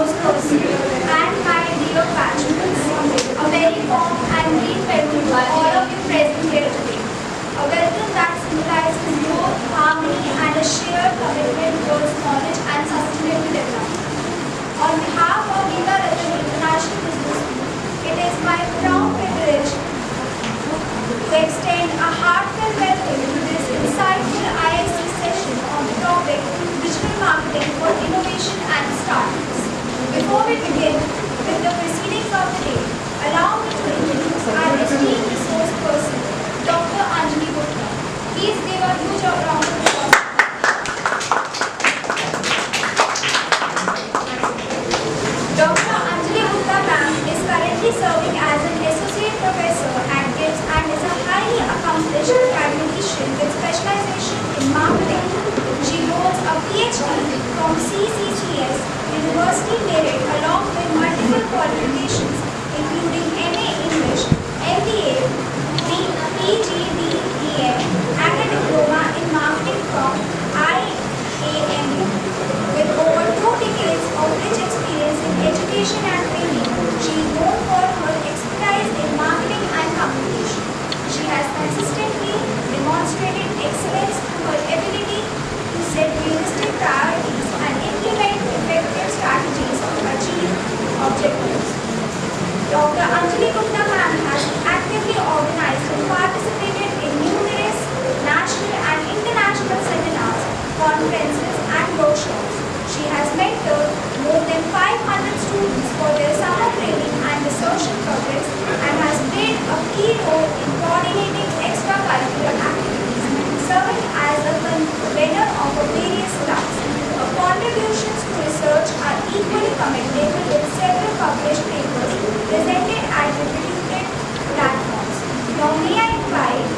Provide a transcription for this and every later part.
resource person, and my dear batchmates. A very warm and deep welcome to all of you present here today. A welcome that symbolizes growth, harmony, and a shared commitment towards knowledge and sustainable development. On behalf of Geeta Rattan International Business School, it is my proud privilege to extend a heartfelt welcome to this insightful ISC session on the topic Digital Marketing for Innovation and Startups. Before we begin with the proceedings of the day, allow me to introduce our esteemed resource person, Dr. Anjali Gupta. Please give a huge round of applause. Dr. Anjali Gupta ma'am is currently serving as an associate professor at GIPS and is a highly accomplished academician with specialization in marketing. She holds a PhD from CCCS University Meerut along with multiple qualifications including MA English, MBA, PGDEM, and a diploma in marketing from IAMU. With over 2 decades of rich experience in education and training, she is known for her expertise in marketing and communication. She has consistently demonstrated excellence through her ability to set realistic priorities and implement effective strategies to achieve objectives. Dr. Anjali Gupta ma'am has actively organized and participated in numerous national and international seminars, conferences, and workshops. She has mentored more than 500 students for their summer training and research projects and has played a key role in coordinating extracurricular activities, serving as a convener of various clubs. Her contributions to research are equally commendable with several published papers presented at reputed platforms. Now may I invite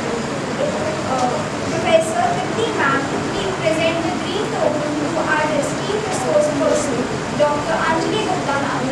Professor Tripti ma'am to please present the green token to our esteemed resource person, Dr. Anjali Gupta ma'am.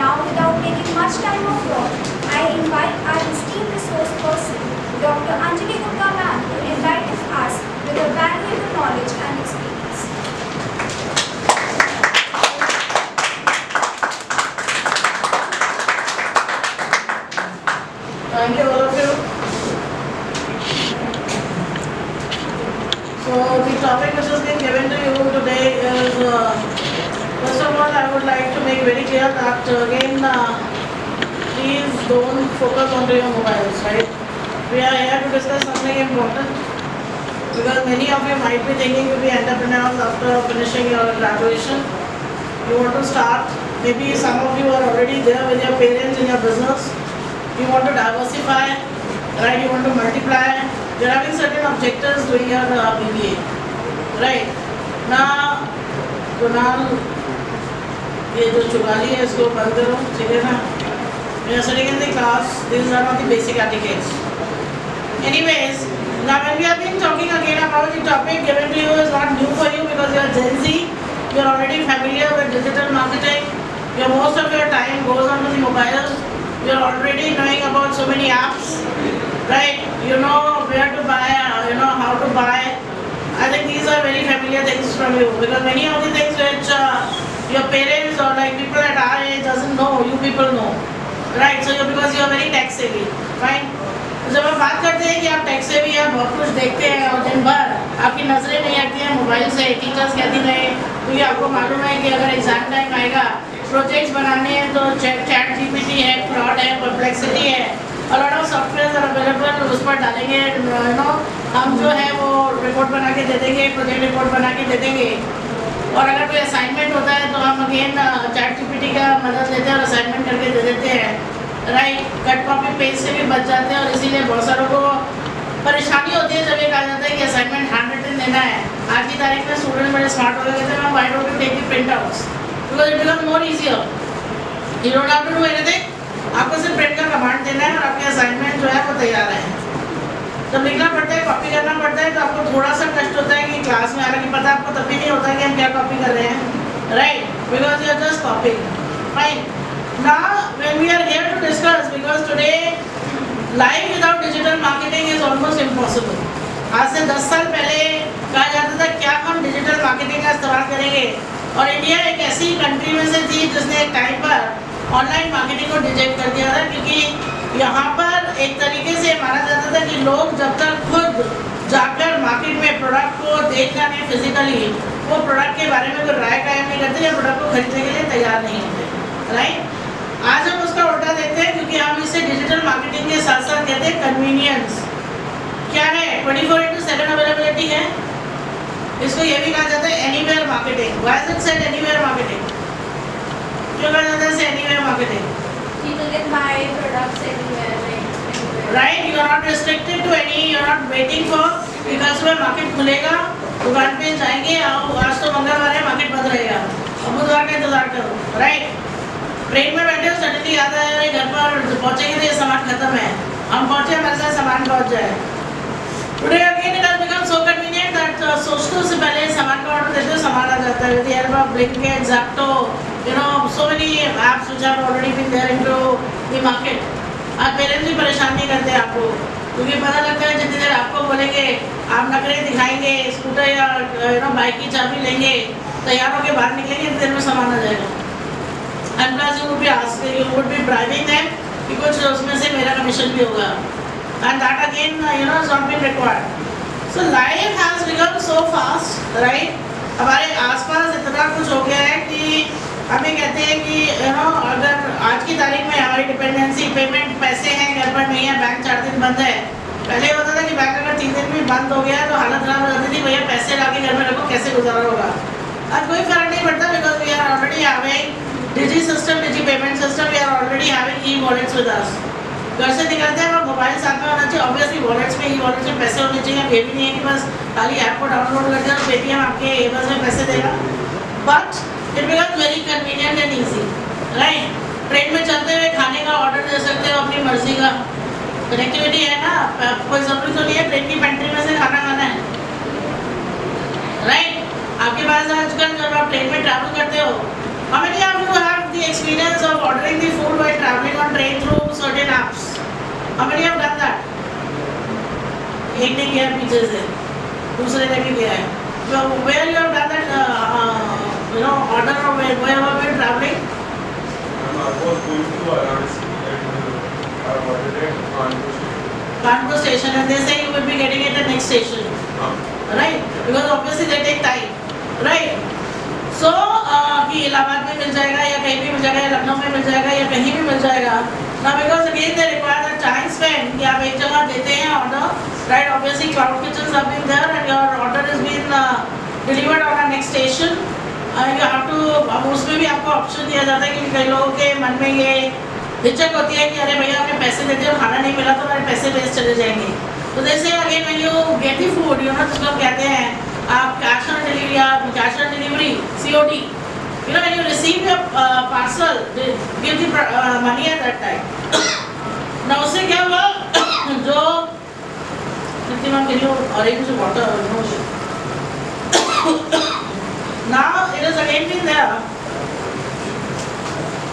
Now, without taking much time of yours, I invite our esteemed resource person, Dr. Anjali Gupta ma'am, to enlighten us with her valuable knowledge and experience. Thank you, all of you. So, the topic which has been given to you today is first of all, I would like to make very clear that again, please don't focus onto your mobiles, right? We are here to discuss something important because many of you might be thinking to be entrepreneurs after finishing your graduation. You want to start, maybe some of you are already there with your parents in your business. You want to diversify, right? You want to multiply. You're having certain objectives doing your BBA, right? Now, Kunal, ये जो चुगाली है इसको बंद करो, ठीक है ना? We are sitting in the class. These are not the basic etiquettes. Anyways, now when we have been talking again about now the topic given to you is not new for you because you are Gen Z. You are already familiar with digital marketing. Most of your time goes on to the mobiles. You are already knowing about so many apps, right? You know where to buy, you know how to buy. I think these are very familiar things from you because many of the things which your parents or like people at our age doesn't know, you people know, right? So because you are very tech savvy, fine. तो जब आप बात करते हैं कि आप take से भी आप बहुत कुछ देखते हैं और दिन भर आपकी नज़रें नहीं आती हैं मोबाइल से, टीचर्स कहती रहे क्योंकि आपको मालूम है कि अगर एग्जाम टाइम आएगा प्रोजेक्ट्स बनाने हैं तो चैट जीपीटी है, क्लॉड है, परप्लेक्सिटी है, a lot of software are available, उस पर डालेंगे यू नो हम जो है वो रिपोर्ट बना के दे देंगे, प्रोजेक्ट रिपोर्ट बना के दे देंगे। और अगर कोई असाइनमेंट होता है तो हम अगेन चैट जीपीटी का मदद लेते हैं और असाइनमेंट करके दे देते हैं, राइट। कट कॉपी पेज से भी बच जाते हैं और इसीलिए बहुत सारों को परेशानी होती है जब ये कहा जाता है कि असाइनमेंट हैंड रिटन देना है। आज की तारीख में स्टूडेंट बड़े स्मार्ट हो गए, कहते हैं why don't you take the print outs because it become more easier, you don't have to do anything, आपको सिर्फ प्रिंट का कमांड देना है और आपके असाइनमेंट जो है वो तैयार है। जब लिखना पड़ता है, कॉपी करना पड़ता है तो आपको थोड़ा सा कष्ट होता है कि क्लास में हालांकि पता आपको तब भी नहीं होता कि हम क्या कॉपी कर रहे हैं, right, because you are just copying, fine. Now, when we are here to discuss, because today life without digital marketing is almost impossible. आज से 10 साल पहले कहा जाता था क्या हम डिजिटल मार्केटिंग का इस्तेमाल करेंगे और इंडिया एक ऐसी कंट्री में से थी जिसने एक टाइम पर ऑनलाइन मार्केटिंग को डिजेक्ट कर दिया था क्योंकि यहाँ पर एक तरीके से माना जाता था कि लोग जब तक खुद जाकर मार्केट में प्रोडक्ट को देखना नहीं फिजिकली, वो प्रोडक्ट के बारे में कोई राय कायम नहीं करते या प्रोडक्ट को खरीदने के लिए तैयार नहीं होते, राइट। आज हम उसका उल्टा देखते हैं क्योंकि हम इसे डिजिटल मार्केटिंग के साथ साथ कहते हैं कन्वीनियंस। क्या है? 24/7 अवेलेबिलिटी है। इसको ये भी कहा जाता है anywhere marketing. Why is it said anywhere marketing? क्यों कहा जाता है इसे anywhere marketing? People can buy products anywhere, like right, you are not restricted to any, you are not waiting for कि कल सुबह मार्केट खुलेगा, दुकान पे जाएंगे, आज तो मंगलवार है मार्केट बंद रहेगा, अब बुधवार का इंतजार करो, राइट। ट्रेन में बैठे हो, सडनली याद आया अरे घर पर पहुंचेंगे तो ये सामान खत्म है, हम पहुंचे हमारे साथ सामान पहुंच जाए। Today again it has become so convenient that सोचते हो उससे पहले सामान का ऑर्डर देते हो, सामान आ जाता है with the help of Blinkit, Zepto, you know so many apps which have already been there into the market. आज पेरेंट्स भी परेशान नहीं करते आपको क्योंकि पता लगता है जितनी देर आपको बोलेंगे, आप नखरे दिखाएंगे, स्कूटर या यू नो बाइक की चाबी लेंगे, तैयार होकर बाहर निकलेंगे, इतनी देर में सामान आ जाएगा। And plus you would be bribing them कि कुछ उसमें से मेरा कमीशन भी होगा, and that again you know has not been required. So life has become so fast, right? हमारे आसपास इतना कुछ हो गया है कि हमें कहते हैं कि यू नो अगर आज की तारीख में हमारी डिपेंडेंसी पेमेंट पैसे हैं घर पर नहीं है, बैंक 4 दिन बंद है। पहले होता था कि बैंक अगर 3 दिन भी बंद हो गया तो हालत खराब हो जाती थी, भैया पैसे ला के घर में रखो, कैसे गुजारा होगा। आज कोई फर्क नहीं पड़ता because we are already having digi system, digi payment system, we are already having e wallets with us. घर से निकलते हैं और मोबाइल साथ में होना चाहिए, ऑब्वियसली वॉलेट्स में, ई वॉलेट्स में पैसे होने चाहिए। ये भी नहीं है कि बस खाली ऐप को डाउनलोड कर दिया और पेटीएम आपके बस में पैसे देगा, but it becomes very convenient and easy, right. Train में चलते हुए खाने का ऑर्डर दे सकते हो अपनी मर्जी का, कनेक्टिविटी है ना, कोई ज़रूरी तो नहीं है ट्रेन की पेंट्री में से खाना खाना है, राइट। आपके पास आजकल जब आप ट्रेन में ट्रैवल करते हो, how many of you have the experience of ordering the food while traveling on train through certain apps? How many have done that? एक ने किया पीछे से, दूसरे ने भी किया है। So where you have done that, you know, order or where you are traveling? I was going to Varanasi and I ordered at Kanpur station. Kanpur station, and they say you will be getting it at next station, right? Because obviously they take time, right? So कि इलाहाबाद में मिल जाएगा या कहीं भी मिल जाएगा या लखनऊ में मिल जाएगा या कहीं भी मिल जाएगा ना, because again they require the time spend कि आप एक जगह देते हैं order, right. Obviously cloud kitchens have been there and your order is been delivered on a next station. You have to, अब उसमें भी आपको ऑप्शन दिया जाता है कि कई लोगों के मन में ये हिचक होती है कि अरे भैया आपने पैसे देते हो, खाना नहीं मिला तो मेरे पैसे वेस्ट चले जाएंगे। तो जैसे again when you get the food, you know जिसको कहते हैं आप कैश ऑन डिलीवरी या cash on delivery COD, you know when you receive your parcel, they give the money at that time. Now उससे क्या हुआ, जो Kriti ma'am, can you arrange water? No. Now it is again been there.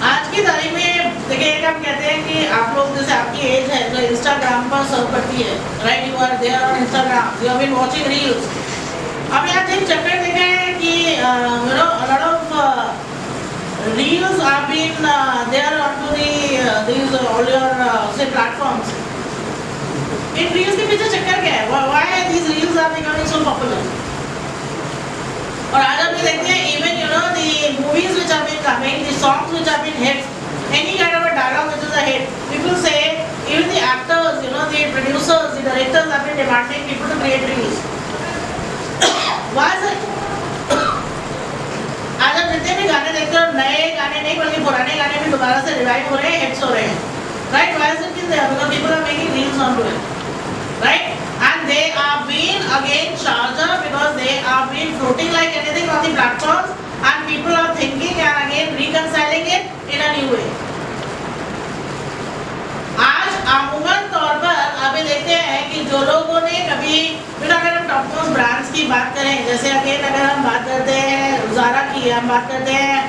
आज की तारीख में देखिए, एक हम कहते हैं कि आप लोग जैसे आपकी एज है जो इंस्टाग्राम पर सर्व करती है, right, you are there on Instagram, you have been watching reels. अब यहाँ एक चक्कर देखा है कि you know a lot of reels are been there on to these all your से प्लेटफॉर्म्स. इन रील्स के पीछे चक्कर क्या है? Why these reels are becoming so popular? और आज आप देखते हैं even you know the movies which are been coming, the songs which are been hit, any kind of a dialogue which is a hit, people say even the actors, you know the producers, the directors have been demanding people to create reels. Why is it? आज आप जितने भी गाने देखते हो, नए गाने नहीं बल्कि पुराने गाने भी दोबारा से रिवाइव हो रहे हैं, हिट्स हो रहे हैं, right? Why is it there? Because people are making reels on to it, right? And they are being again charged up because they are being floating like anything on the platforms, and people are thinking and again reconciling it in a new way. आज अमूमन तौर पर अभी देखते हैं कि जो लोगों ने कभी, फिर अगर हम टॉप मोस्ट ब्रांड्स की बात करें, जैसे अगेन अगर हम बात करते हैं ज़ारा की, हम बात करते हैं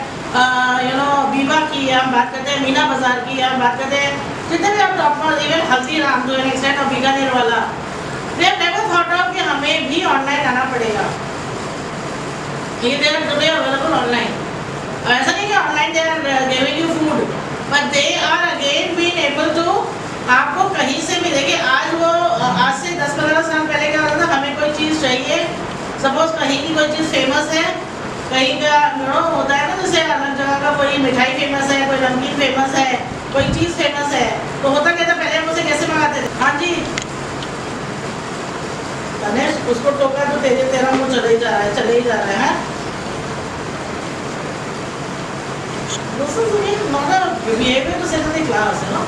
यू नो बीबा की, हम बात करते हैं मीना बाजार की, हम बात करते हैं जितने भी आप टॉप मोस्ट, इवन हल्दीराम जो है एक्सटेंट ऑफ बीकानेर वाला, they have never thought of कि हमें भी ऑनलाइन आना पड़ेगा. ये they are today available online. ऐसा नहीं कि online they are giving you food, but they are again being able to आपको कहीं से भी देखिए. आज वो आज से 10-15 साल पहले क्या होता था, हमें कोई चीज़ चाहिए, सपोज कहीं की कोई चीज़ फेमस है, कहीं का यू नो होता है ना, जैसे अलग जगह का कोई मिठाई फेमस है, कोई नमकीन फेमस है, कोई चीज़ फेमस है, तो होता क्या था, पहले हम उसे कैसे मंगाते थे? हाँ जी गणेश, उसको टोका तो तेरा मुंह चले ही जा रहा है. This is again not a behavior to set in the class, you know.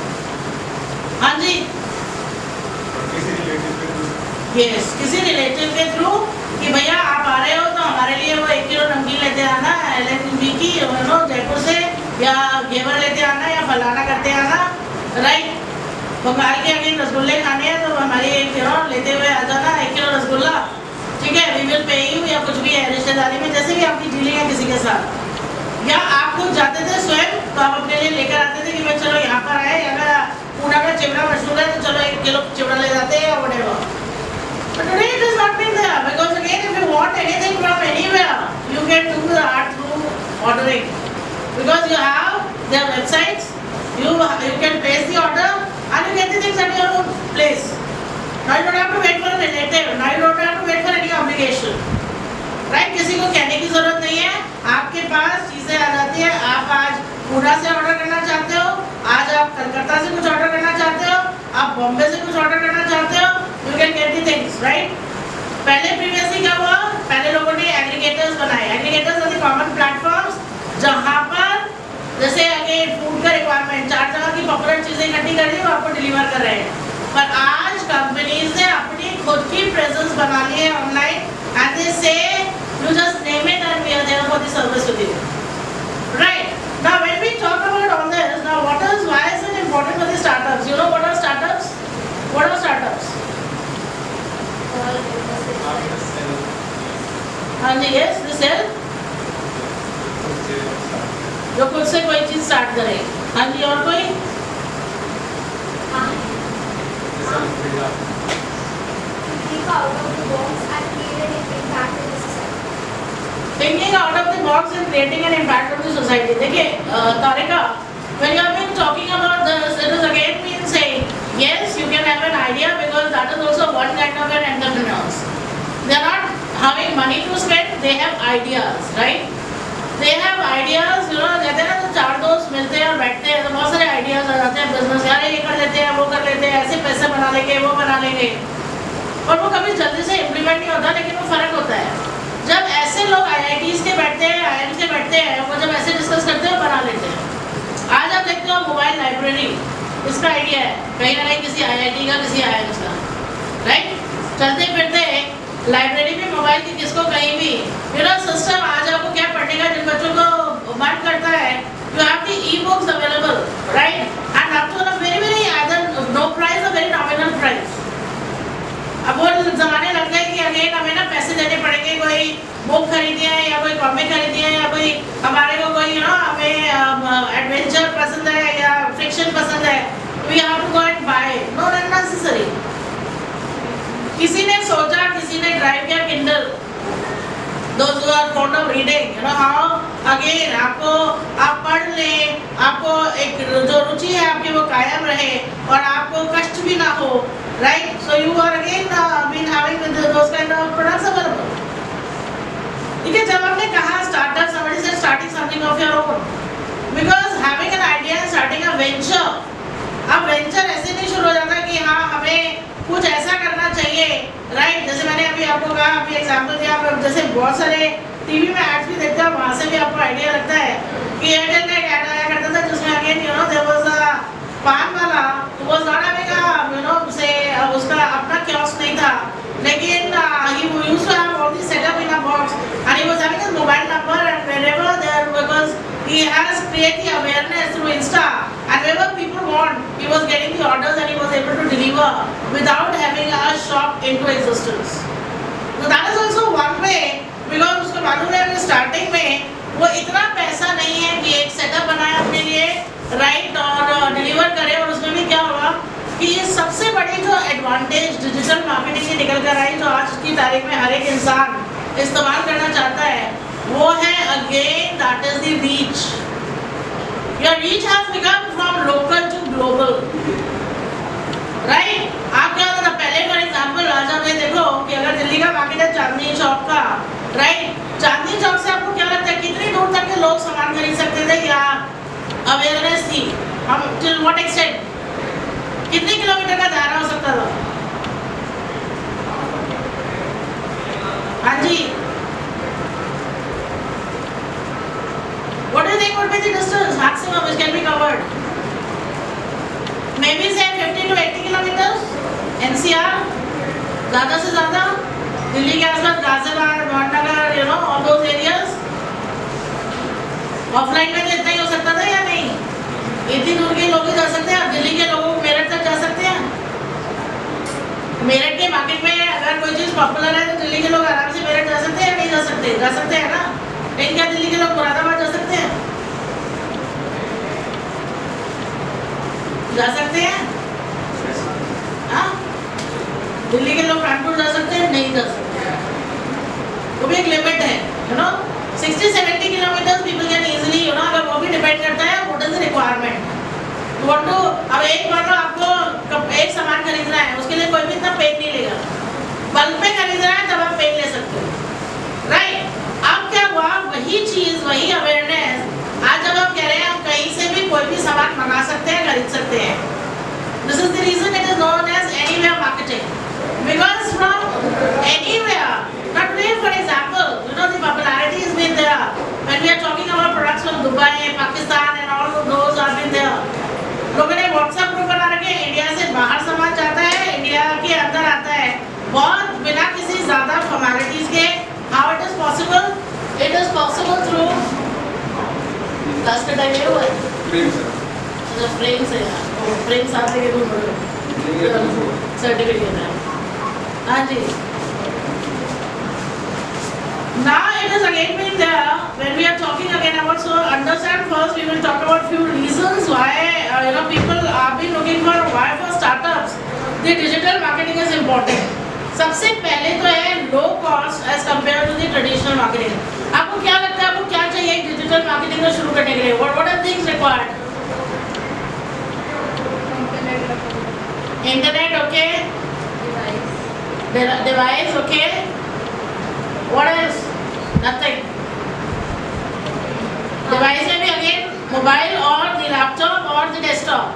हाँ जी. Yes, किसी रिलेटिव के थ्रू कि भैया आप आ रहे हो तो हमारे लिए वो 1 किलो नमकीन लेते आना, LNB की यू नो जयपुर से, या घेवर लेते आना, या फलाना करते आना, राइट? बंगाल के अगेन रसगुल्ले खाने हैं तो हमारी एक यू नो लेते हुए आ जाना 1 किलो रसगुल्ला, ठीक है, वी विल पे यू, या कुछ भी है रिश्तेदारी में, जैसे भी आपकी डीलिंग है किसी के साथ. या आप खुद जाते थे स्वयं, तो आप अपने लिए लेकर आते थे कि भाई चलो यहाँ पर आए, अगर पूना का चिवड़ा मशहूर है तो चलो 1 किलो चिवड़ा ले जाते हैं, या whatever. But today it has not been there, because again if you want anything from anywhere, you can do the art through ordering, because you have their websites, you can place the order and you get the things at your own place. Now you don't have to wait for a relative, now you don't have to wait for any obligation, right? किसी को कहने की जरूरत नहीं है, आपके पास चीजें आ जाती है. आप आज पूना से ऑर्डर करना चाहते हो, आज आप कलकत्ता से कुछ ऑर्डर करना चाहते हो, आप बॉम्बे से कुछ ऑर्डर करना चाहते हो, you can get the things, right? पहले प्रीवियसली क्या हुआ, पहले लोगों ने एग्रीगेटर्स बनाए. Aggregators are the common platforms जहाँ पर जैसे अगेन फूड का रिक्वायरमेंट, 4 जगह की पॉपुलर चीजें इकट्ठी कर दी, वो आपको डिलीवर कर रहे हैं. पर आज कंपनीज ने अपनी खुद की प्रेजेंस बना ली है online, and they say you just name it and we are there for the service with you, right? Now when we talk about all this, now what is, why is it important for the startups? You know what are startups? What are startups? हाँ जी, yes, the cell, जो खुद से कोई चीज start करे. हाँ जी, और कोई? Thinking out of the box and creating an impact on the society. देखिए तारिका, when you have been talking about this, it is again been saying yes, you can have an idea, because that is also one kind of an entrepreneurs. They are not having money to spend, they have ideas, right? They have ideas, you know, कहते हैं ना, तो 4 दोस्त मिलते हैं और बैठते हैं तो बहुत सारे आइडियाज आ जाते हैं बिजनेस, यार ये कर लेते हैं, वो कर लेते हैं, ऐसे पैसे बना लेंगे, वो बना लेंगे, और वो कभी जल्दी से इम्प्लीमेंट नहीं होता. लेकिन वो फर्क होता है जब ऐसे लोग IITs के बैठते हैं, IIMs के बैठते हैं, वो जब ऐसे डिस्कस करते हैं, बना लेते हैं. आज आप देखते हो मोबाइल लाइब्रेरी, इसका आइडिया है कहीं ना कहीं किसी IIT का, किसी IIMs का, राइट? चलते फिरते लाइब्रेरी में मोबाइल की किसको कहीं भी यू नो सिस्टम. आज आपको क्या पढ़ने का, जिन बच्चों को मन करता है, you have the ebooks available, right? And up to a very very either no price, a very nominal price. अब वो जमाने लग गए कि अगेन हमें ना पैसे देने पड़ेंगे, कोई बुक खरीदी है या कोई कॉमिक खरीदी है या कोई हमारे को कोई हमें एडवेंचर पसंद है या फिक्शन पसंद है, we have to go and buy. No, not necessary. किसी ने सोचा, किसी ने ड्राइव किया Kindle, those who are fond of reading, you know how again आपको आप पढ़ लें, आपको एक जो रुचि है आपकी वो कायम रहे और आपको कष्ट भी ना हो, right? So you are again been having those kind of products available. ठीक है, जब आपने कहा startup, somebody said starting something of your own, because having an idea and starting a venture, अब वेंचर ऐसे नहीं शुरू हो जाता कि हाँ हमें कुछ ऐसा करना चाहिए, राइट? जैसे मैंने अभी आपको कहा, अभी एग्जांपल दिया, आप जैसे बहुत सारे टीवी में एड्स भी देखते हैं, वहाँ से भी आपको आइडिया लगता है कि एयरटेल का एक ऐड आया करता था जिसमें again you know there was a पान वाला was not having a you know say उसका अपना कियोस्क नहीं था, लेकिन he used to have all this setup in a box and he was having his mobile number and wherever there, because he has created the awareness through Insta, and wherever people want, he was getting the orders and he was able to deliver without having a shop into existence. So that is also one way, because उसको मालूम है कि starting में वो इतना पैसा नहीं है कि एक सेटअप बनाए अपने लिए, राइट, और डिलीवर करे। और उसमें भी क्या हुआ कि ये सबसे बड़ी जो एडवांटेज डिजिटल मार्केटिंग की निकल कर आई, जो आज की तारीख में हर एक इंसान इस्तेमाल करना चाहता है, वो है again that is the reach. Your reach has become from local to global, right? आप क्या होता था पहले, फॉर एग्जांपल आज आप ये देखो कि अगर दिल्ली का मार्केट है चांदनी चौक का, राइट, चांदनी चौक से आपको क्या लगता है कितनी दूर तक के लोग सामान खरीद सकते थे या अवेयरनेस थी? हम टिल व्हाट एक्सटेंट, कितने किलोमीटर का दायरा हो सकता था? हाँ जी, what do you think would be the distance maximum which can be covered? Maybe say 50 to 80 kilometers NCR, ज़्यादा से ज़्यादा दिल्ली के आसपास Ghaziabad, Bhavnagar, you know all those areas। Offline में तो इतना ही हो सकता था या नहीं? इतनी दूर के लोग ही जा सकते हैं। अब दिल्ली के लोगों को मेरठ तक जा सकते हैं। मेरठ के मार्केट में अगर कोई चीज़ पॉपुलर है तो दिल्ली के लोग आराम से मेरठ जा सकते हैं या नहीं जा सकते? जा सकते हैं ना। लेकिन क्या दिल्ली के लोग मुरादाबाद जा सकते हैं? जा सकते हैं? हाँ, दिल्ली के लोग कानपुर जा सकते हैं? नहीं जा सकते। वो भी एक लिमिट है, you know 60-70 kilometre people can easily, you know, अगर वो भी डिपेंड करता है what is the requirement. Want to, अब एक बार आपको एक सामान खरीदना है, उसके लिए कोई भी इतना पेन नहीं लेगा। बल्क में खरीदना है तब आप पेन ले सकते हो, राइट? अब क्या हुआ, वही चीज, वही अवेयरनेस आज जब आप कह रहे हैं हम कहीं से भी कोई भी सामान मंगा सकते हैं, खरीद सकते हैं। This is the reason it is known as anywhere marketing, because from anywhere, not today for example, you know the popularity has been there when we are talking about products from Dubai, Pakistan and all of those have been there. लोगों ने WhatsApp group बना रखे, India से बाहर सामान जाता है, India के अंदर आता है, बहुत बिना किसी ज़्यादा फॉर्मेलिटीज के। How it is possible? It is possible through दस का टाइम हुआ है। फ्रेम सर, अच्छा फ्रेम से, फ्रेम साथ लेके दूर सर्टिफिकेट है। हाँ जी। Now it is again been there when we are talking again about, so understand first we will talk about few reasons why you know people have been looking for, why for startups the digital marketing is important. सबसे पहले तो है low cost as compare to the traditional marketing. आपको क्या लगता है, आपको क्या चाहिए डिजिटल मार्केटिंग को शुरू करने के लिए? What are things required? Internet, okay, device, okay, what else? Nothing. Device में भी अगेन मोबाइल और द लैपटॉप और the desktop,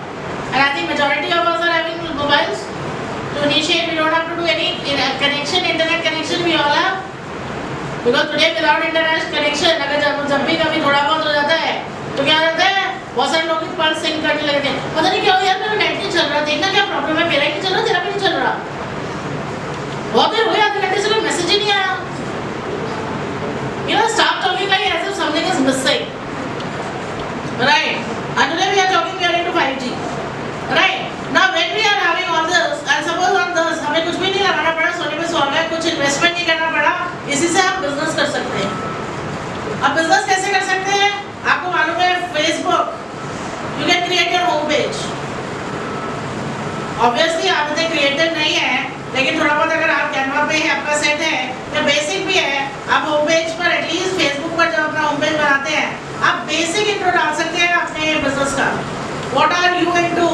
and I think majority of us are having mobiles. To initiate, we don't have to do any connection, internet connection we all have, because today without internet connection, अगर जब भी कभी थोड़ा बहुत हो जाता है तो क्या होता है, बहुत सारे लोग पल्स सिंक करने लगते हैं, पता नहीं क्या हो यार मेरा नेट नहीं चल रहा, देखना क्या प्रॉब्लम है, मेरा ही नहीं चल रहा, तेरा भी नहीं चल रहा। बहुत देर हुई आधे घंटे से कोई मैसेज ही नहीं आया। You know, stop talking like as if something is missing, right? And today we are talking, we are into 5G, right? Now when we are having all this, and suppose on this हमें कुछ भी नहीं लगाना What are you into?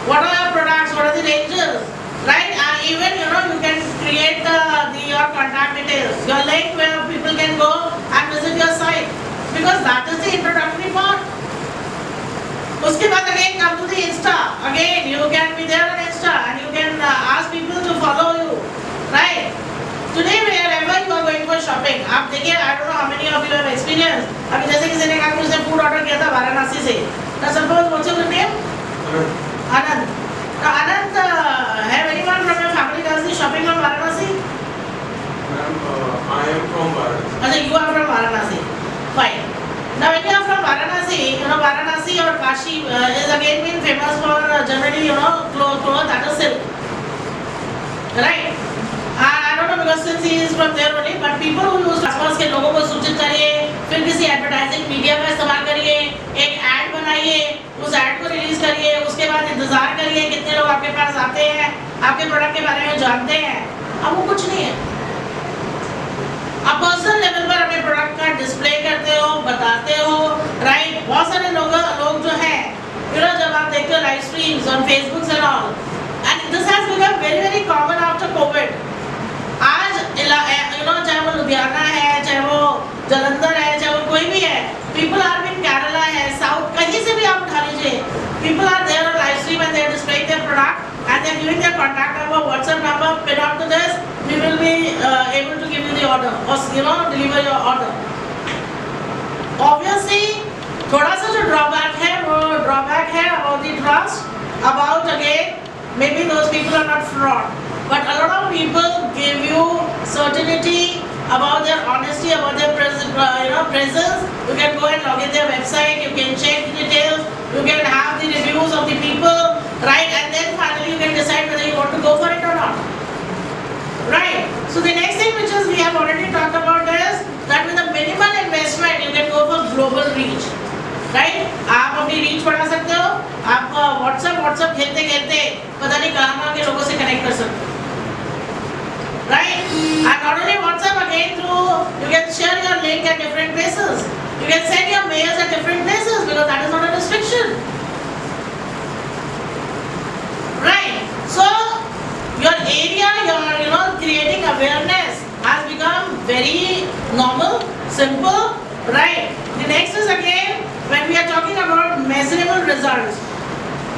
What are your products? What are the ranges? Right? And even you can create your contact details, your link where people can go and visit your site, because that is the introductory part. उसके बाद again come to the Insta. Again you can be there on Insta and you can ask people to follow you, right? Today wherever you are going for shopping, आप देखिए, I don't know how many of you have experience. अभी जैसे किसी ने कहा कि उसने food order किया था वाराणसी से. Now suppose what's your name? Anand. Now Anand, have anyone from your family does the shopping from Varanasi? I am from Varanasi. अच्छा, you are from Varanasi. Fine. Now when you are from Varanasi, Varanasi or Kashi is again been famous for generally cloth that is silk, right? And I don't know because since he is from there only, but people who use आसपास के लोगों को सूचित करिए, फिर किसी advertising media का इस्तेमाल करिए, एक ऐड बनाइए, उस ऐड को रिलीज करिए, उसके बाद इंतजार करिए कितने लोग आपके पास आते हैं, आपके प्रोडक्ट के बारे में जानते हैं. अब वो कुछ नहीं है. आप पर्सनल लेवल पर अपने प्रोडक्ट का डिस्प्ले करते हो, बताते हो, राइट? बहुत सारे लोग जो हैं, जब आप देखते हो live streams on Facebook and all, and this has become very very common after Covid. आज चाहे वो लुधियाना है, चाहे वो जलंधर है, चाहे वो कोई भी है, पीपल आर इन केरला है, साउथ, कहीं से भी आप उठा लीजिए, people are there on live stream and they are displaying their product and they are giving their contact number, WhatsApp number, pin on to this, we will be able to give you the order or deliver your order. Obviously थोड़ा सा जो drawback है वो drawback है about the trust, about again maybe those people are not fraud, but a lot of people give you certainty about their honesty, about their presence. You can go and log in their website, you can check the details, you can have the reviews of the people, right? And then finally you can decide whether you want to go for it or not. Right. So the next thing which is we have already talked about is that with a minimal investment you can go for global reach. Right? आप अपनी reach बढ़ा सकते हो. आप WhatsApp खेलते खेलते पता नहीं कहाँ के लोगों से connect कर सकते हो. Right? And not only WhatsApp, again through you can share your link at different places. You can send your mails at different places because that is not a restriction. Right? So your area, your creating awareness has become very normal, simple, right? The next is again when we are talking about measurable results.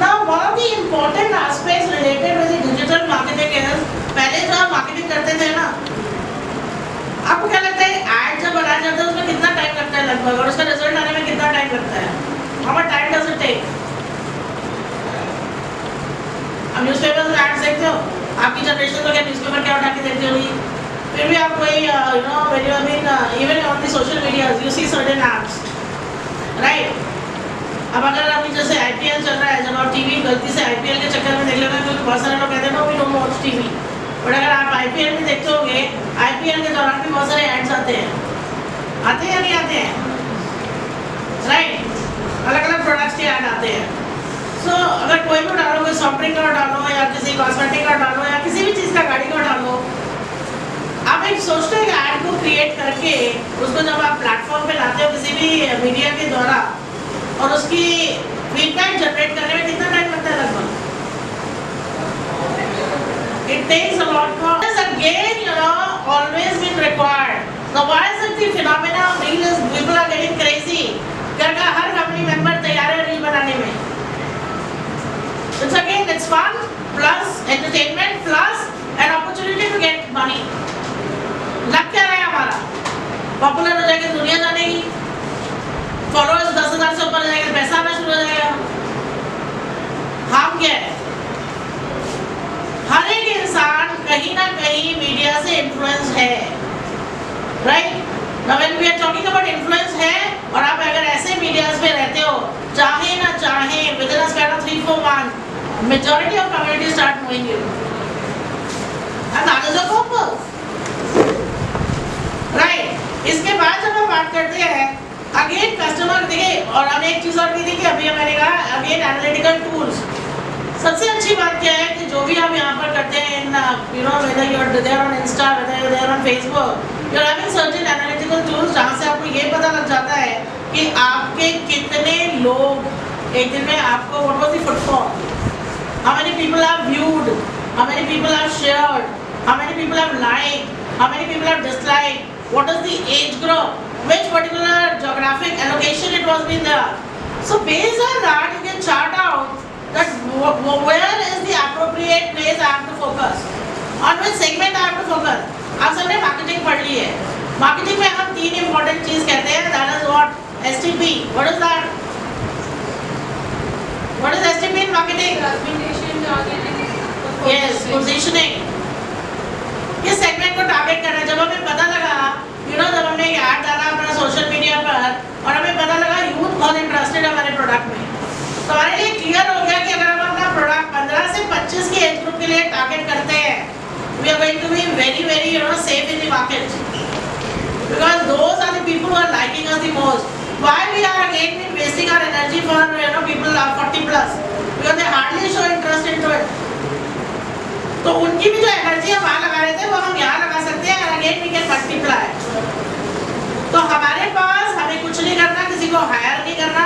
Now one of the important aspects related with the digital marketing is, पहले जो आप marketing करते थे ना, आपको क्या लगता है ऐड जब बनाया जाता है उसमें कितना टाइम लगता है लगभग, और उसका रिजल्ट आने में कितना टाइम लगता है? How much time does it take? अब न्यूज़पेपर में एड्स देखते हो, आपकी जनरेशन तो क्या न्यूज़पेपर क्या उठा के देखते होगी, फिर भी आप कोई when you even on the social media you see certain ads, right? अब अगर अभी जैसे IPL चल रहा है, जब आप टीवी गलती से IPL के चक्कर में देख लेना, क्योंकि बहुत सारे लोग कहते हैं no we don't watch TV, but अगर आप IPL में देखते होंगे, IPL के दौरान भी बहुत सारे एड्स आते हैं या नहीं आते हैं, राइट? अलग अलग प्रोडक्ट्स के ऐड आते हैं. So, अगर कोई भी डालो, कोई सॉफ्ट ड्रिंक का डालो या किसी कॉस्मेटिक का डालो या किसी भी चीज़ का गाड़ी का डालो, आप एक सोचते हो ऐड को क्रिएट करके उसको जब आप प्लेटफॉर्म पे लाते हो किसी भी मीडिया के द्वारा, और उसकी फीडबैक जनरेट करने में कितना टाइम लगता है लगभग? It takes a lot more. This again, always been required. Now, why is it the phenomena of reel is people are getting crazy? क्या हर फैमिली मेंबर तैयार है रील बनाने में? It's again, it's fun plus entertainment plus an opportunity to get money. लग क्या रहा है हमारा? पॉपुलर हो जाएगी, दुनिया जानेगी, फॉलोअर्स 10,000 से ऊपर जाएंगे, पैसा आना शुरू हो जाएगा. हम क्या है? हर एक इंसान कहीं ना कहीं मीडिया से इन्फ्लुएंस है, right? Now when we are talking about influence है, और आप अगर ऐसे मीडियाज में रहते हो, चाहे ना चाहे, within a span of 3-4 months, majority of community start knowing you, and that is the purpose, right? इसके बाद जब हम बात करते हैं, again कस्टमर देखिए, और हमने एक चीज़ और भी देखी, अभी मैंने कहा again analytical tools. सबसे अच्छी बात क्या है कि जो भी हम यहाँ पर करते हैं, whether you are there on Insta, whether you are there on Facebook, you are having certain analytical tools जहाँ से आपको ये पता लग जाता है कि आपके कितने लोग एक दिन में आपको what was the footfall? How many people have viewed? How many people have shared? How many people have liked? How many people have disliked? What is the age group? Which particular geographic allocation it was been there? So based on that, you can chart out that where is the appropriate place I have to focus, on which segment I have to focus. आप सबने marketing पढ़ ली है. Marketing में हम 3 important चीज कहते हैं. That is what? STP. What is that? What is STP in marketing? Segmentation, targeting. Yes, positioning. किस सेगमेंट को टारगेट करना है? जब हमें पता लगा, जब हमने एक ऐड डाला अपना सोशल मीडिया पर और हमें पता लगा यूथ बहुत इंटरेस्टेड है हमारे प्रोडक्ट में, तो हमारे लिए क्लियर हो गया कि अगर हम अपना प्रोडक्ट 15 से 25 के एज ग्रुप के लिए टारगेट करते हैं, we are going to be very very safe in the market, because those are the people who are liking us the most. Why we are again wasting our energy for people 40 plus, because they hardly show interest into it. तो उनकी भी जो energy हम वहाँ लगा रहे थे वो हम यहाँ लगा सकते हैं, and again we can multiply. तो हमारे पास हमें कुछ नहीं करना, किसी को हायर नहीं करना,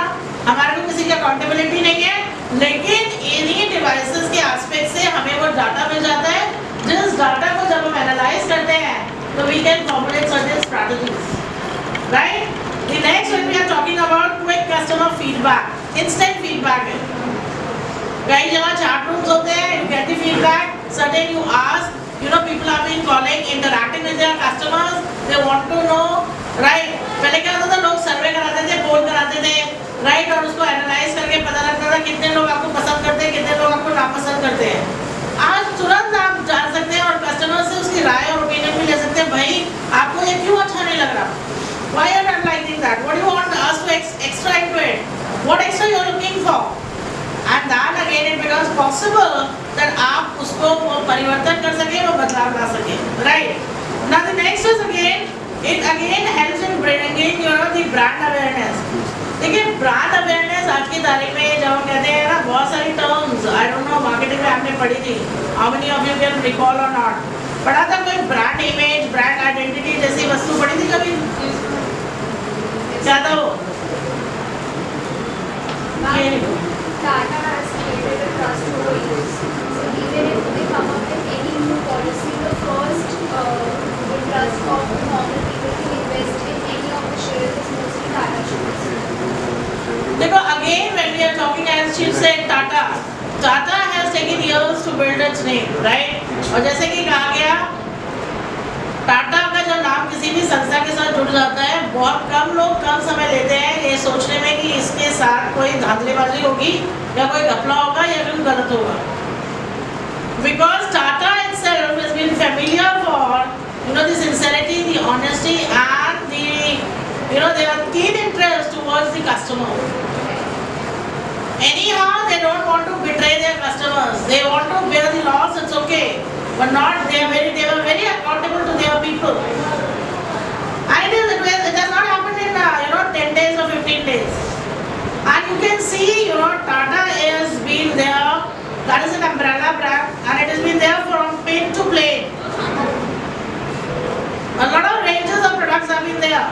हमारे को किसी की अकाउंटेबिलिटी नहीं है, लेकिन इन्हीं डिवाइसेस के एस्पेक्ट से हमें वो डाटा मिल जाता है, जिस डाटा को जब हम एनालाइज करते हैं तो we can formulate certain strategies, right? The next when we are talking about quick customer feedback, instant feedback है. कई जगह chat rooms होते हैं, you get the feedback, certain you ask, people have been calling, interacting with their customers, they want to know, right? पहले क्या होता था, लोग सर्वे कराते थे, पोल कराते थे, right? और उसको एनालाइज करके पता लगता था कितने लोग आपको पसंद करते हैं, कितने लोग आपको नापसंद करते हैं. आज तुरंत आप जान सकते हैं और कस्टमर से उसकी राय और ओपिनियन भी ले सकते हैं. भाई आपको ये क्यों अच्छा नहीं लग रहा? Why are you not liking that? What do you want us to extra into it? What extra you are looking for? And then again it becomes possible that आप उसको परिवर्तन कर सके, वो बदलाव ला सके, right? Now the next is it again helps in bringing the brand awareness. देखिए brand awareness आज की तारीख में जब हम कहते हैं ना, बहुत सारी terms, I don't know marketing में आपने पढ़ी थी, how many of you can recall or not? पढ़ा था कोई brand image, brand identity जैसी वस्तु पढ़ी थी कभी? क्या था वो? Tata has created a trust over years. So even if they come up with any new policy, the first trust of the normal people to invest in any of the shares is mostly Tata shares. देखो again when we are talking, as she said, Tata has taken years to build its name, right? और जैसे कि कहा गया, टाटा का जब नाम किसी भी संस्था के साथ जुड़ जाता है, बहुत कम लोग कम समय लेते हैं ये सोचने में कि इसके साथ कोई धांधलीबाजी होगी या कोई घपला होगा या कुछ गलत होगा. Because Tata itself has been familiar for the sincerity, the honesty and the their keen interest towards the customer. Anyhow, they don't want to betray their customers. They want to bear the loss. It's okay. But not, they were very accountable to their people. And it has not happened in 10 days or 15 days. And you can see, Tata has been there. That is an umbrella brand, and it has been there from pin to plate. A lot of ranges of products have been there,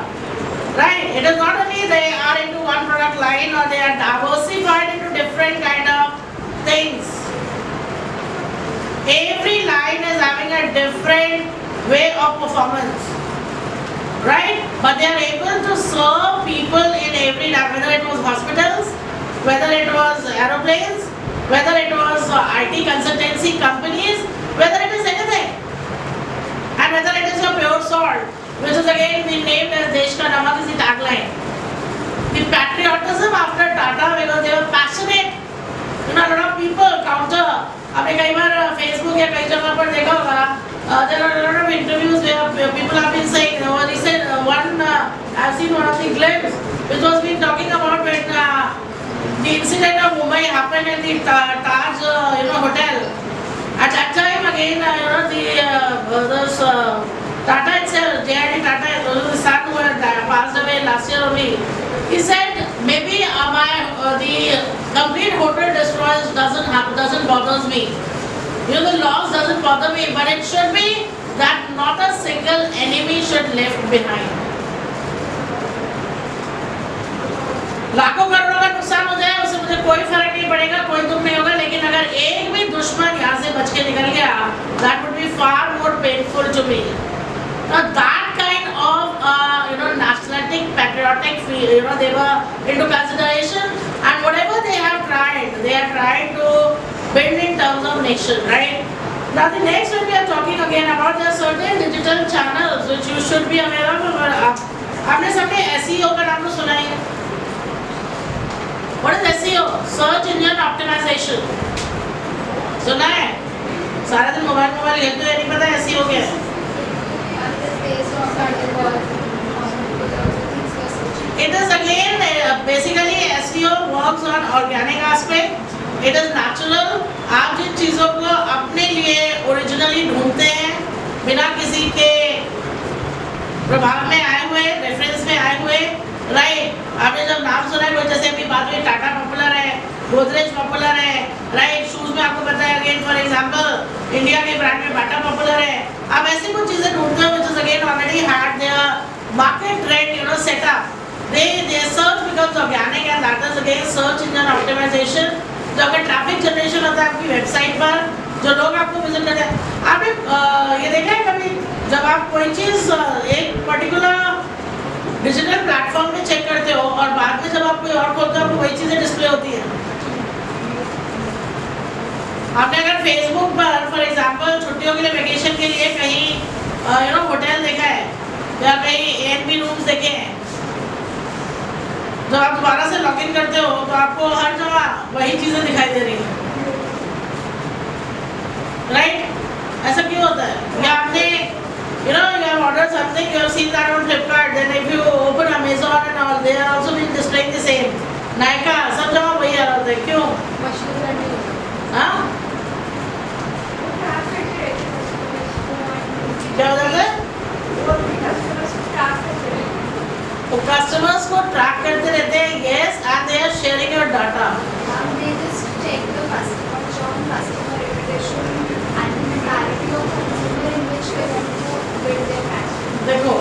right? It is not only they are into one product line, or they are diversified into different kind of things. Every line is having a different way of performance, right? But they are able to serve people in every line, whether it was hospitals, whether it was aeroplanes, whether it was IT consultancy companies, whether it is anything, and whether it is your pure salt, which is again been named as Desh Ka Namak is the tagline. The patriotism after Tata, because they were passionate. A lot of people counter. आपने कई बार Facebook या कई जगह पर देखा होगा, there are a lot of interviews where people have been saying, I've seen one of the clips which was been talking about when the incident of Mumbai happened in the Taj hotel. At that time again, this Tata itself, J.R.D. Tata, the son who had passed away last year only, he said maybe the complete hotel destroys doesn't bother me. The loss doesn't bother me, but it should be that not a single enemy should left behind. लाखों करोड़ों का नुकसान हो जाए उससे मुझे कोई अगर एक भी दुश्मन यहाँ से बच के निकल गया, that would be far more painful to me. Now that kind of nationalistic, patriotic feel, they were into consideration, and whatever they have tried to build in terms of nation, right? Now the next one we are talking again about there are certain digital channels which you should be aware of. आपने सबने SEO का नाम तो सुना ही है? What is SEO? Search Engine Optimization. सुना है? सारा दिन मोबाइल खेलते हुए नहीं पता SEO क्या है? It is again basically SEO works on organic aspect. It is natural. आप जिन चीज़ों को अपने लिए ओरिजिनली ढूंढते हैं बिना किसी के प्रभाव में आए हुए, रेफरेंस में आए हुए, राइट? आपने जब नाम सुना है, जैसे अभी बात हुई टाटा पॉपुलर है, गोदरेज पॉपुलर है, राइट? शूज में आपको पता है अगेन फॉर एग्जांपल इंडिया के ब्रांड में बाटा पॉपुलर है. आप ऐसी कुछ चीजें ढूंढते हो which is again already had their market trend set up. They search becomes organic and that is again search engine optimization. जो अगर ट्रैफिक जनरेशन होता है आपकी वेबसाइट पर, जो लोग आपको विजिट करते हैं, आपने ये देखा है कभी जब आप कोई चीज़ एक पर्टिकुलर डिजिटल प्लेटफॉर्म में चेक करते हो और बाद में जब आप कोई और खोलते हो आपको वही चीज़ें डिस्प्ले होती है. आपने अगर फेसबुक पर फॉर एग्जांपल छुट्टियों के लिए वेकेशन के लिए कहीं होटल देखा है या कहीं एयरबी रूम्स देखे हैं, जब आप दोबारा से लॉगिन करते हो तो आपको हर जगह वही चीजें दिखाई दे रही हैं, राइट? ऐसा क्यों होता है? या आपने you have ordered something, you have seen that on Flipkart, then if you open Amazon and all, they are also been displaying the same. Nykaa, सब जगह वही आ रहा होता है, क्यों? हाँ? क्या हो जाता है? तो कस्टमर्स को ट्रैक करते रहते हैं, yes, and they are sharing your data. They just check the customer churn, customer reputation, and the mentality of the consumer in which they want to build their brand. देखो,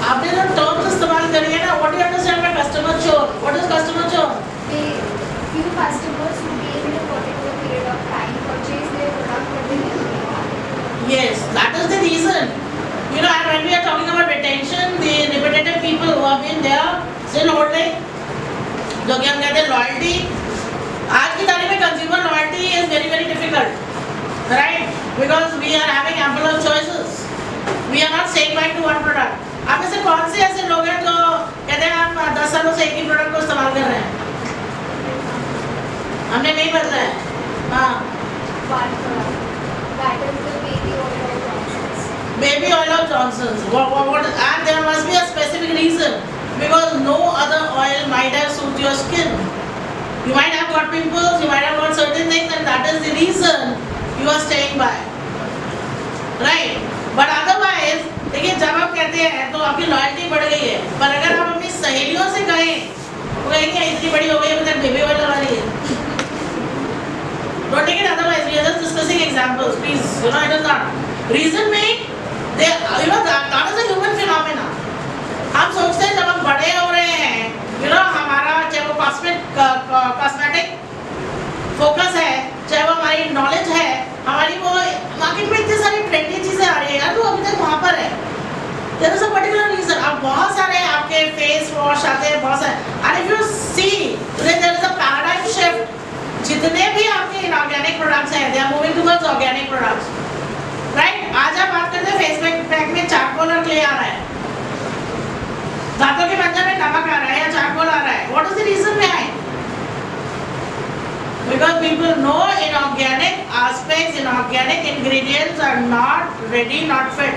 आपने जो terms इस्तेमाल करी है ना, what do you understand by customer churn? What is customer churn? Few customers who in a particular period of time purchase their product but they never come back. Yes, that is the reason. And when we are talking about retention, the repetitive people who have been there still holding, जो कि हम कहते हैं loyalty. आज की तारीख में consumer loyalty is very very difficult, right? Because we are having ample of choices. We are not staying back to one product. आप में से कौन से ऐसे लोग हैं जो कहते हैं हम 10 सालों से एक ही प्रोडक्ट को इस्तेमाल कर रहे हैं? हमने नहीं बदला है. हाँ. One product. That is the baby oil of Johnson's. Baby oil of Johnson's. And there must be a specific reason, because no other oil might have suited your skin. You might have got pimples, you might have got certain things, and that is the reason you are staying by, right? But otherwise, देखिए जब आप कहते हैं तो आपकी loyalty बढ़ गई है, पर अगर आप अपनी सहेलियों से कहें वो कहेंगे इतनी बड़ी हो गई है, मतलब बेबी ऑयल लगा रही है. Don't take it otherwise. We are just discussing examples, please. It is not. Reason being, that is a human phenomena. हम सोचते हैं जब हम बड़े हो रहे हैं, हमारा चाहे वो कॉस्मेटिक फोकस है, चाहे वो हमारी नॉलेज है, हमारी वो मार्केट में इतनी सारी ट्रेंडी चीजें आ रही है यार, तो अभी तक वहाँ पर है. There is a particular reason. अब बहुत सारे आपके फेस वॉश आते हैं, बहुत सारे. And if you see, today there is a paradigm shift. जितने भी आपके इनऑर्गेनिक प्रोडक्ट्स हैं, they are moving towards organic products, right? आज आप बात करते हैं फेस पैक में चारकोल और क्ले आ रहा है, दांतों के मंजन में नमक आ रहा है या चारकोल आ रहा है. What is the reason behind? Because people know inorganic aspects, inorganic ingredients are not ready, not fit.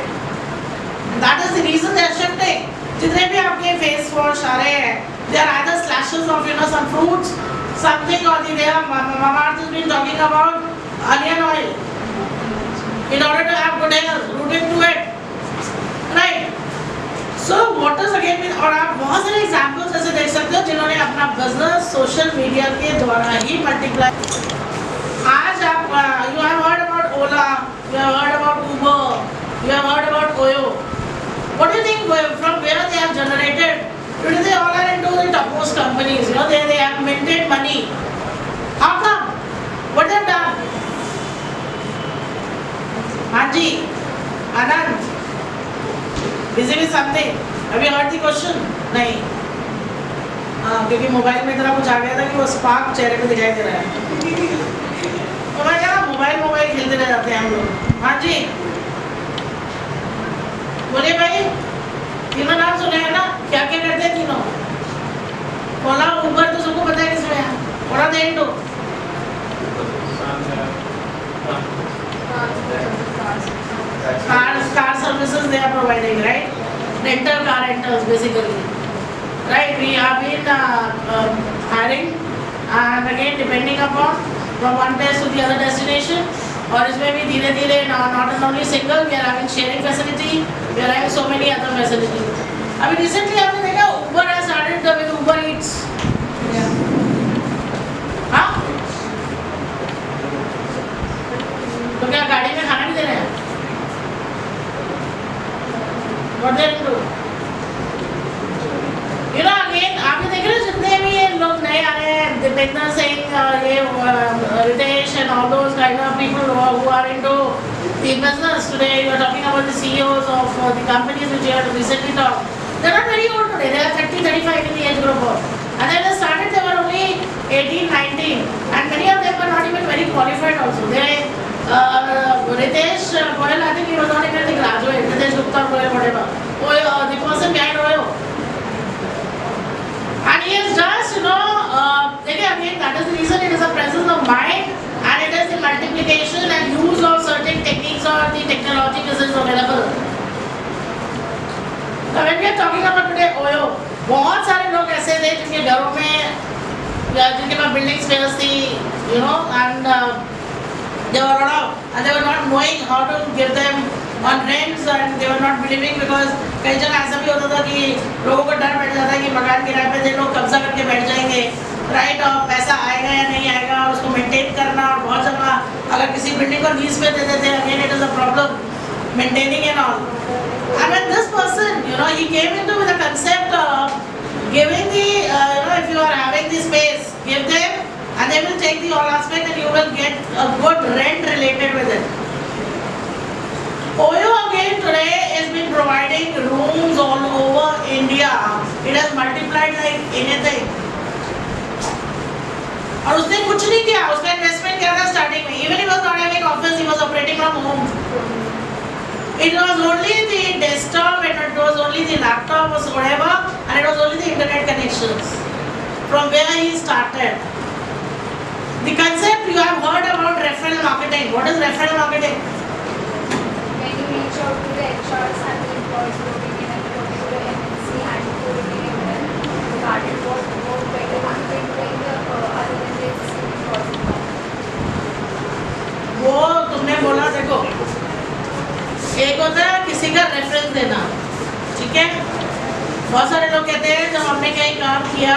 And that is the reason they are shifting. जितने भी आपके फेस वॉश आ रहे हैं, they are either slashes of some fruits, something or the other. Mamaearth has been talking about onion oil in order to have good hair rooted to it, right? So what is again mean? और आप बहुत सारे examples ऐसे देख सकते हो जिन्होंने अपना business social media के द्वारा ही multiply. आज आप you have heard about Ola, you have heard about Uber, you have heard about Oyo. What do you think from where they have generated? Today they all are into the topmost companies. They have minted money. How come? What they have done? हाँ जी, आनंद, busy with something? Have you heard the question? नहीं। हाँ, क्योंकि mobile में इतना कुछ आ गया था कि वो स्पार्क चेहरे पे दिखाई दे रहा है। तो मैं कह रहा मोबाइल खेलते रह जाते हैं हम लोग। हाँ जी, बोलिए भाई, तीनों नाम सुने हैं ना? क्या क्या करते हैं तीनों? ओला उबर तो सबको पता है किसमें है। What are they into? Car services they are providing, right? Rental car rentals basically, right? We have been hiring, and again depending upon from one place to the other destination, और इसमें भी धीरे धीरे not only single, we are having sharing facility, we are having so many other facilities. अभी recently आपने देखा Uber has started with Uber Eats. हाँ? तो क्या गाड़ी में खाना भी दे रहे हैं? What they do? You know again, आपने देखे ना जितने भी ये लोग नए आ रहे हैं, दीपेंद्र सिंह, ये Ritesh and all those kind of people who are into the business today. You are talking about the CEOs of the companies which you have recently talked. They are not very old today. They are 30, 35 in the age group. And when they started, they were only 18, 19, and many of them were not even very qualified also. They Ritesh Goyal, I think he was not even the graduate. Ritesh Gupta Goyal, whatever. The person behind Oyo. And he is just, again, that is the reason it is a presence of mind, and it is the multiplication and use of certain techniques or the technology which is available. So when we are talking about today Oyo, बहुत सारे लोग ऐसे थे जिनके घरों में जिनके पास building space थी, and they were not knowing how to give them on rents, and they were not believing because कई जगह ऐसा भी होता था कि लोगों को डर बैठ जाता है कि मकान किराए पे दे लोग कब्जा करके बैठ जाएंगे, राइट? और पैसा आएगा या नहीं आएगा और उसको मेंटेन करना, और बहुत जगह अगर किसी बिल्डिंग को लीज पे दे देते हैं, again it is a problem maintaining and all. And when this person, he came into with the concept of giving the, if you are having the space, give them, and they will take the all aspect, and you will get a good rent related with it. Oyo again today has been providing rooms all over India. It has multiplied like anything. और उसने कुछ नहीं किया, उसका investment क्या था starting में? Even he was not having office, he was operating from home. It was only the desktop, and it was only the laptop or whatever, and it was only the internet connections. From where he started. The concept you have heard about referral marketing. What is referral marketing? When you reach out to the HRs and the employees working in a particular MNC and coordinate them regarding what better marketing doing the other than the existing employees. वो तुमने बोला, देखो एक होता है किसी का reference देना, ठीक है? बहुत सारे लोग कहते हैं जब हमने कहीं काम किया,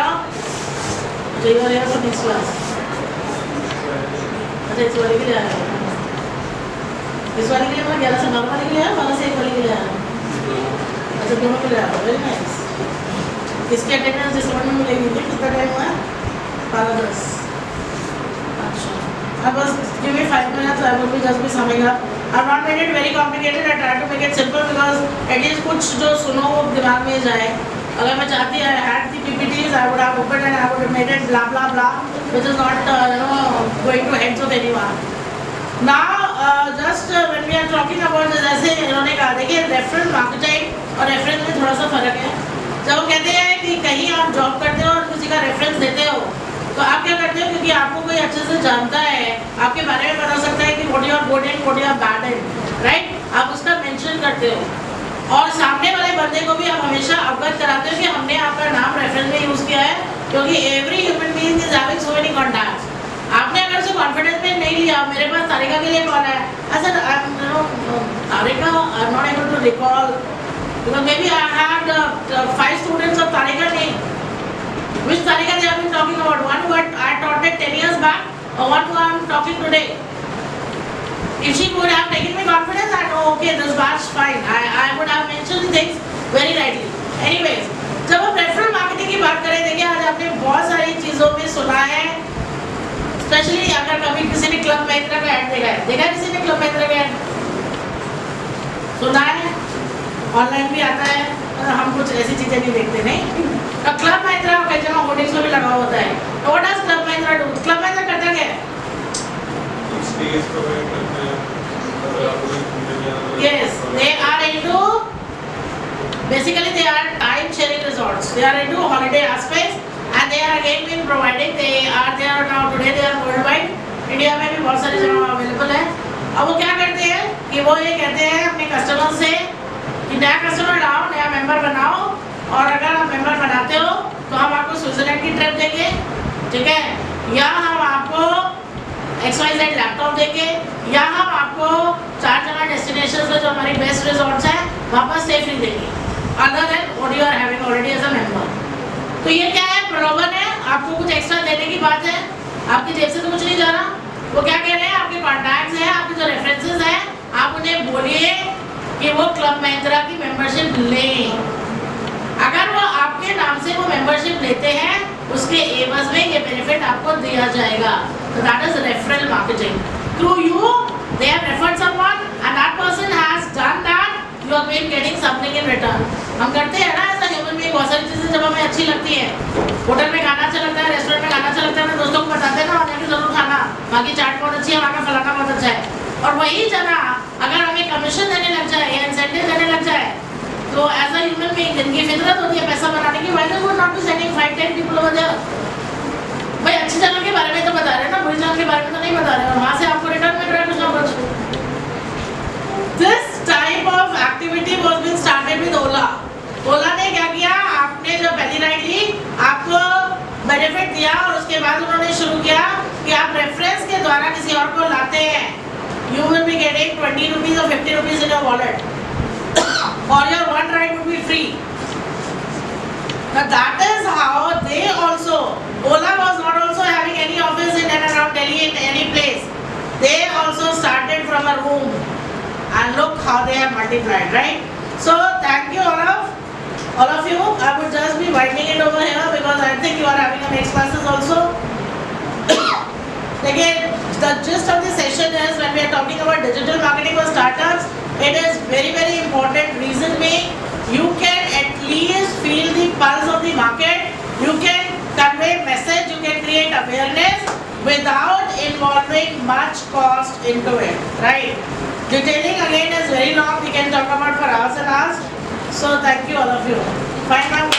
तो नेक्स्ट क्लास, अच्छा इस वाले के लिए आया, इस वाले के लिए मैं 11 से 9 वाले के लिए आया, 12 से 1 वाले के लिए आया, अच्छा दोनों के लिए आया, वेरी नाइस. इसकी अटेंडेंस जिस समय में मिलेगी, कितना टाइम हुआ है? 12:10. अच्छा, अब बस give me 5 minutes, I will be just be summing up. I've not made it very complicated. I try to make it simple because at least कुछ जो सुनो वो दिमाग में जाए. अगर मैं चाहती I had the PPTs, I would have opened and I would have made it blah blah blah, which is not going to heads of anyone. Now just when we are talking about this, जैसे इन्होंने कहा, देखिए referral marketing और reference में थोड़ा सा फर्क है. जब वो कहते हैं कि कहीं आप जॉब करते हो और किसी का रेफरेंस देते हो, तो आप क्या करते हो? क्योंकि आपको कोई अच्छे से जानता है, आपके बारे में बता सकता है कि what you are good in, what you are bad in, right? आप उसका मेंशन करते हो, और सामने वाले बंदे को भी आप हमेशा अवगत कराते हो कि हमने आपका नाम रेफरेंस में यूज किया है, क्योंकि every human being is having so many contacts. आपने अगर उसे कॉन्फिडेंस में नहीं लिया, मेरे पास तारिका के लिए कॉल है, ऐसा Tarika I am not able to recall because may be I had 5 students of Tarika name. Which Tarika they have been talking about? One who I taught it 10 years back, or one who I am talking today? If she would have taken me confidence, I know, okay, this batch fine. I would have mentioned things very rightly. Anyways, जब हम referral marketing की बात करें, देखिए आज आपने बहुत सारी चीज़ों में सुना है, स्पेशली अगर कभी किसी ने क्लब महिंद्रा का ऐड देखा है किसी ने क्लब महिंद्रा का ऐड? सुना है, ऑनलाइन भी आता है, और हम कुछ ऐसी चीजें नहीं देखते नहीं। तो क्लब महिंद्रा कई जगह होर्डिंग्स में भी लगा होता है। तो what does club Mahindra do? Club Mahindra करता क्या है? स्टेज प्रोवाइड करते हैं, अगर आपको कोई घूमने जाना है, Yes, they are into, basically they are time sharing resorts. They are into holiday aspects and they are again been providing. They are there now today. They are worldwide. India में भी बहुत सारी जगह अवेलेबल है। अब वो क्या करते हैं कि वो ये कहते हैं अपने कस्टमर से कि नया कस्टमर लाओ, नया मेंबर बनाओ, और अगर आप मेंबर बनाते हो तो हम आपको स्विट्जरलैंड की ट्रिप देंगे, ठीक है, या हम आपको XYZ लैपटॉप देंगे, या हम आपको 4 जगह डेस्टिनेशंस में जो हमारी बेस्ट रिजॉर्ट्स हैं वहाँ पर स्टे फ्री देंगे, other than what you are having already as a member. तो ये क्या है? प्रलोभन है, आपको कुछ एक्स्ट्रा देने की बात है, आपकी जेब से तो कुछ नहीं जा रहा। वो क्या कह रहे हैं, आपके कॉन्टैक्ट्स हैं, आपके जो रेफरेंसेस हैं, आप उन्हें बोलिए कि वो क्लब महिंद्रा की मेंबरशिप लें। अगर वो आपके नाम से वो मेंबरशिप लेते हैं, उसके एवज में ये बेनिफिट आपको दिया जाएगा। So that is referral marketing. Through you, they have referred someone and that person has done that, you have been getting something in return. हम करते हैं ना ऐसा ह्यूमन बीइंग, बहुत सारी चीजें जब हमें अच्छी लगती है, होटल में खाना अच्छा लगता है, रेस्टोरेंट में खाना अच्छा लगता है, अपने दोस्तों को बताते हैं ना वहाँ जाके जरूर खाना, वहाँ की चाट बहुत अच्छी है, वहाँ का फलाना बहुत अच्छा है। और वही जना अगर हमें कमीशन देने लग जाए या इंसेंटिव देने लग जाए, तो एज अ ह्यूमन बीइंग जिनकी फितरत होती है पैसा बनाने की, why they would not be sending 5-10 people over there? भाई अच्छी जगह के बारे में तो बता रहे हैं ना, बुरी जगह के बारे में तो नहीं बता रहे, और वहाँ से आपको रिटर्न मिल रहा है कुछ ना कुछ। This type of activity was been started with Ola. ओला ने क्या किया, आपने जो पहली राइड ली आपको बेनिफिट दिया, और उसके बाद उन्होंने शुरू किया कि आप रेफरेंस के द्वारा किसी और को लाते हैं, you will be getting 20 rupees or 50 rupees in your wallet, or your one ride would be free. Now that is how they also, Ola was not also having any office in and around Delhi in any place. They also started from a room, and look how they have multiplied, right? So thank you all of you. I would just be winding it over here because I think you are having a next classes also. Again, the gist of the session is when we are talking about digital marketing for startups, it is very important. Reason being, you can at least feel the pulse of the market, you can convey message, you can create awareness without involving much cost into it, right? Detailing again is very long, we can talk about for hours and hours. So thank you all of you. Fine, ma'am.